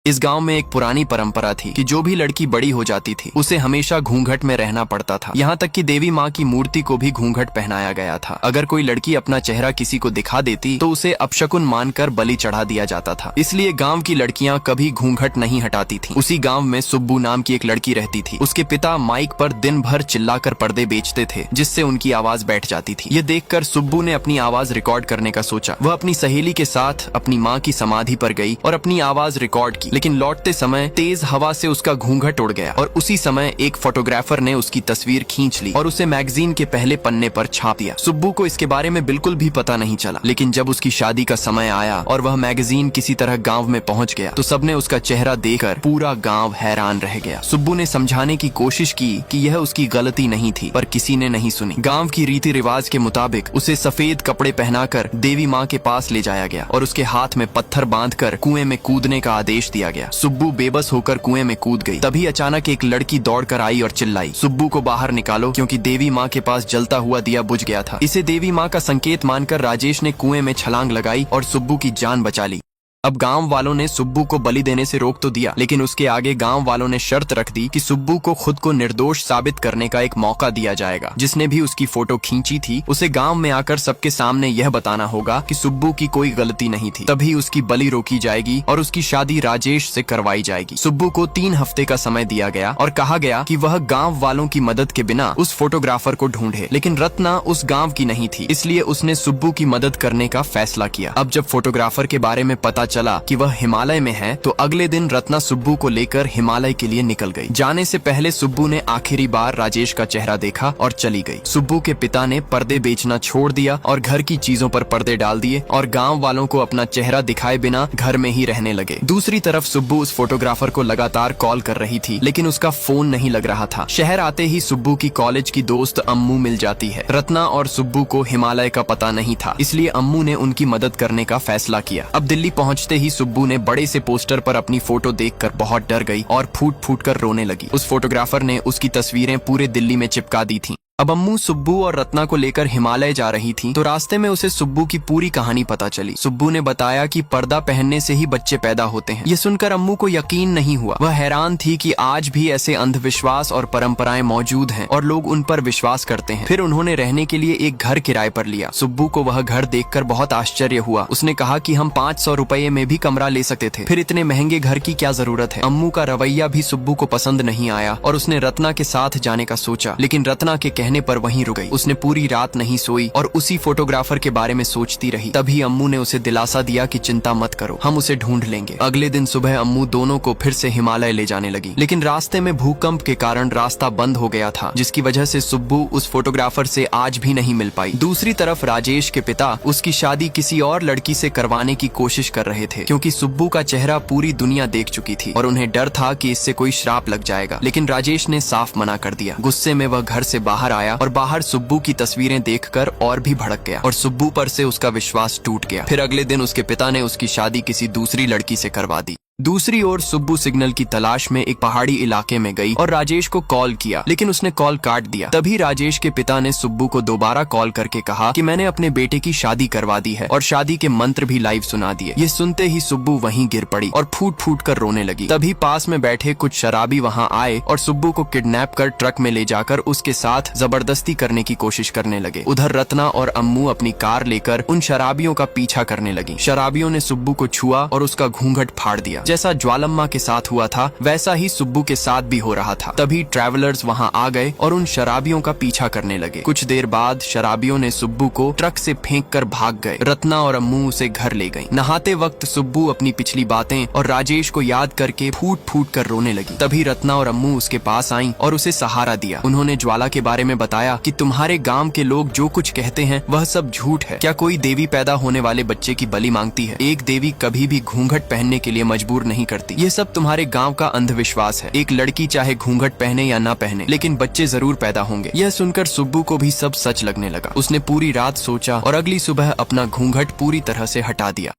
इस गांव में एक पुरानी परंपरा थी कि जो भी लड़की बड़ी हो जाती थी उसे हमेशा घूंघट में रहना पड़ता था। यहाँ तक कि देवी माँ की मूर्ति को भी घूंघट पहनाया गया था। अगर कोई लड़की अपना चेहरा किसी को दिखा देती तो उसे अपशकुन मानकर बलि चढ़ा दिया जाता था। इसलिए गांव की लड़कियां कभी घूंघट नहीं हटाती थीं। उसी गांव में सुब्बू नाम की एक लड़की रहती थी। उसके पिता माइक पर दिन भर चिल्लाकर पर्दे बेचते थे, जिससे उनकी आवाज बैठ जाती थी। ये देखकर सुब्बू ने अपनी आवाज रिकॉर्ड करने का सोचा। वह अपनी सहेली के साथ अपनी माँ की समाधि पर गई और अपनी आवाज रिकॉर्ड की, लेकिन लौटते समय तेज हवा से उसका घूंघट उड़ गया और उसी समय एक फोटोग्राफर ने उसकी तस्वीर खींच ली और उसे मैगजीन के पहले पन्ने पर छाप दिया। सुब्बू को इसके बारे में बिल्कुल भी पता नहीं चला, लेकिन जब उसकी शादी का समय आया और वह मैगजीन किसी तरह गांव में पहुंच गया तो सबने उसका चेहरा देखकर पूरा गांव हैरान रह गया। सुब्बू ने समझाने की कोशिश की कि यह उसकी गलती नहीं थी, पर किसी ने नहीं सुनी। गांव की रीति रिवाज के मुताबिक उसे सफेद कपड़े पहनाकर देवी माँ के पास ले जाया गया और उसके हाथ में पत्थर बांधकर कुएं में कूदने का आदेश दिया गया। सुब्बू बेबस होकर कुएं में कूद गई। तभी अचानक एक लड़की दौड़कर आई और चिल्लाई, सुब्बू को बाहर निकालो, क्योंकि देवी माँ के पास जलता हुआ दिया बुझ गया था। इसे देवी माँ का संकेत मानकर राजेश ने कुएं में छलांग लगाई और सुब्बू की जान बचा ली। अब गांव वालों ने सुब्बू को बलि देने से रोक तो दिया, लेकिन उसके आगे गांव वालों ने शर्त रख दी कि सुब्बू को खुद को निर्दोष साबित करने का एक मौका दिया जाएगा। जिसने भी उसकी फोटो खींची थी उसे गांव में आकर सबके सामने यह बताना होगा कि सुब्बू की कोई गलती नहीं थी। तभी उसकी बलि रोकी जाएगी और उसकी शादी राजेश से करवाई जाएगी। सुब्बू को 3 हफ्ते का समय दिया गया और कहा गया कि वह गाँव वालों की मदद के बिना उस फोटोग्राफर को ढूंढे, लेकिन रत्ना उस गाँव की नहीं थी, इसलिए उसने सुब्बू की मदद करने का फैसला किया। अब जब फोटोग्राफर के बारे में पता चला कि वह हिमालय में है तो अगले दिन रत्ना सुब्बू को लेकर हिमालय के लिए निकल गई। जाने से पहले सुब्बू ने आखिरी बार राजेश का चेहरा देखा और चली गई। सुब्बू के पिता ने पर्दे बेचना छोड़ दिया और घर की चीजों पर पर्दे डाल दिए और गांव वालों को अपना चेहरा दिखाए बिना घर में ही रहने लगे। दूसरी तरफ सुब्बू उस फोटोग्राफर को लगातार कॉल कर रही थी, लेकिन उसका फोन नहीं लग रहा था। शहर आते ही सुब्बू की कॉलेज की दोस्त अम्मू मिल जाती है। रत्ना और सुब्बू को हिमालय का पता नहीं था, इसलिए अम्मू ने उनकी मदद करने का फैसला किया। अब दिल्ली पहुंचते ही सुब्बू ने बड़े से पोस्टर पर अपनी फोटो देखकर बहुत डर गई और फूट फूट कर रोने लगी। उस फोटोग्राफर ने उसकी तस्वीरें पूरे दिल्ली में चिपका दी थीं। अब अम्मू सुब्बू और रत्ना को लेकर हिमालय जा रही थी तो रास्ते में उसे सुब्बू की पूरी कहानी पता चली। सुब्बू ने बताया कि पर्दा पहनने से ही बच्चे पैदा होते हैं। ये सुनकर अम्मू को यकीन नहीं हुआ। वह हैरान थी कि आज भी ऐसे अंधविश्वास और परंपराएं मौजूद हैं और लोग उन पर विश्वास करते हैं। फिर उन्होंने रहने के लिए एक घर किराए पर लिया। सुब्बू को वह घर देखकर बहुत आश्चर्य हुआ। उसने कहा कि हम 500 रुपये में भी कमरा ले सकते थे, फिर इतने महंगे घर की क्या जरूरत है। अम्मू का रवैया भी सुब्बू को पसंद नहीं आया और उसने रत्ना के साथ जाने का सोचा, लेकिन रत्ना के कहने पर वहीं रुक गई। उसने पूरी रात नहीं सोई और उसी फोटोग्राफर के बारे में सोचती रही। तभी अम्मू ने उसे दिलासा दिया कि चिंता मत करो, हम उसे ढूंढ लेंगे। अगले दिन सुबह अम्मू दोनों को फिर से हिमालय ले जाने लगी, लेकिन रास्ते में भूकंप के कारण रास्ता बंद हो गया था, जिसकी वजह से सुब्बू उस फोटोग्राफर से आज भी नहीं मिल पाई। दूसरी तरफ राजेश के पिता उसकी शादी किसी और लड़की से करवाने की कोशिश कर रहे थे, क्योंकि सुब्बू का चेहरा पूरी दुनिया देख चुकी थी और उन्हें डर था कि इससे कोई श्राप लग जाएगा। लेकिन राजेश ने साफ मना कर दिया। गुस्से में वह घर से बाहर आया और बाहर सुब्बू की तस्वीरें देखकर और भी भड़क गया और सुब्बू पर से उसका विश्वास टूट गया। फिर अगले दिन उसके पिता ने उसकी शादी किसी दूसरी लड़की से करवा दी। दूसरी ओर सुब्बू सिग्नल की तलाश में एक पहाड़ी इलाके में गई और राजेश को कॉल किया, लेकिन उसने कॉल काट दिया। तभी राजेश के पिता ने सुब्बू को दोबारा कॉल करके कहा कि मैंने अपने बेटे की शादी करवा दी है और शादी के मंत्र भी लाइव सुना दिए। ये सुनते ही सुब्बू वहीं गिर पड़ी और फूट फूट कर रोने लगी। तभी पास में बैठे कुछ शराबी वहां आए और सुब्बू को किडनैप कर ट्रक में ले जाकर उसके साथ जबरदस्ती करने की कोशिश करने लगे। उधर रत्ना और अम्मू अपनी कार लेकर उन शराबियों का पीछा करने लगी। शराबियों ने सुब्बू को छुआ और उसका घूंघट फाड़ दिया। जैसा ज्वालम्मा के साथ हुआ था वैसा ही सुब्बू के साथ भी हो रहा था। तभी ट्रैवलर्स वहां आ गए और उन शराबियों का पीछा करने लगे। कुछ देर बाद शराबियों ने सुब्बू को ट्रक से फेंककर भाग गए। रत्ना और अम्मू उसे घर ले गई। नहाते वक्त सुब्बू अपनी पिछली बातें और राजेश को याद करके फूट फूट कर रोने लगी। तभी रत्ना और अम्मू उसके पास आईं और उसे सहारा दिया। उन्होंने ज्वाला के बारे में बताया कि तुम्हारे गांव के लोग जो कुछ कहते हैं वह सब झूठ है। क्या कोई देवी पैदा होने वाले बच्चे की बलि मांगती है? एक देवी कभी भी घूंघट पहनने के लिए मजबूर नहीं करती। ये सब तुम्हारे गांव का अंधविश्वास है। एक लड़की चाहे घूंघट पहने या ना पहने, लेकिन बच्चे जरूर पैदा होंगे। यह सुनकर सुब्बू को भी सब सच लगने लगा। उसने पूरी रात सोचा और अगली सुबह अपना घूंघट पूरी तरह से हटा दिया।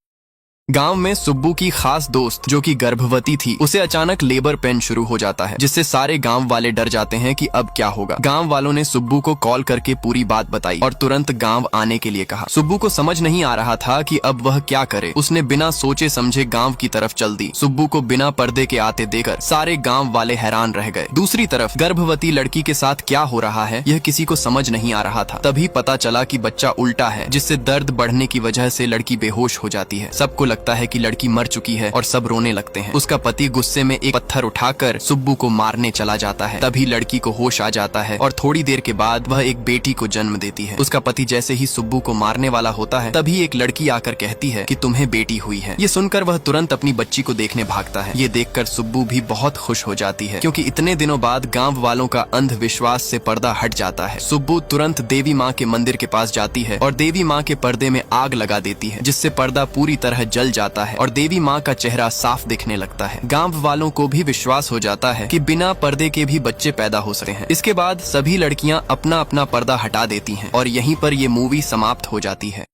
गांव में सुब्बू की खास दोस्त जो कि गर्भवती थी, उसे अचानक लेबर पेन शुरू हो जाता है, जिससे सारे गांव वाले डर जाते हैं कि अब क्या होगा। गांव वालों ने सुब्बू को कॉल करके पूरी बात बताई और तुरंत गांव आने के लिए कहा। सुब्बू को समझ नहीं आ रहा था कि अब वह क्या करे। उसने बिना सोचे समझे गांव की तरफ चल दी। सुब्बू को बिना पर्दे के आते देखकर सारे गांव वाले हैरान रह गए। दूसरी तरफ गर्भवती लड़की के साथ क्या हो रहा है यह किसी को समझ नहीं आ रहा था। तभी पता चला कि बच्चा उल्टा है, जिससे दर्द बढ़ने की वजह से लड़की बेहोश हो जाती है। सबको लगता है कि लड़की मर चुकी है और सब रोने लगते हैं। उसका पति गुस्से में एक पत्थर उठाकर सुब्बू को मारने चला जाता है। तभी लड़की को होश आ जाता है और थोड़ी देर के बाद वह एक बेटी को जन्म देती है। उसका पति जैसे ही सुब्बू को मारने वाला होता है, तभी एक लड़की आकर कहती है कि तुम्हें बेटी हुई है। ये सुनकर वह तुरंत अपनी बच्ची को देखने भागता है। ये देखकर सुब्बू भी बहुत खुश हो जाती है, क्योंकि इतने दिनों बाद गांव वालों का अंधविश्वास से पर्दा हट जाता है। सुब्बू तुरंत देवी माँ के मंदिर के पास जाती है और देवी माँ के पर्दे में आग लगा देती है, जिससे पर्दा पूरी तरह जल जाता है और देवी माँ का चेहरा साफ दिखने लगता है। गांव वालों को भी विश्वास हो जाता है कि बिना पर्दे के भी बच्चे पैदा हो सकते हैं। इसके बाद सभी लड़कियां अपना अपना पर्दा हटा देती हैं और यहीं पर ये मूवी समाप्त हो जाती है।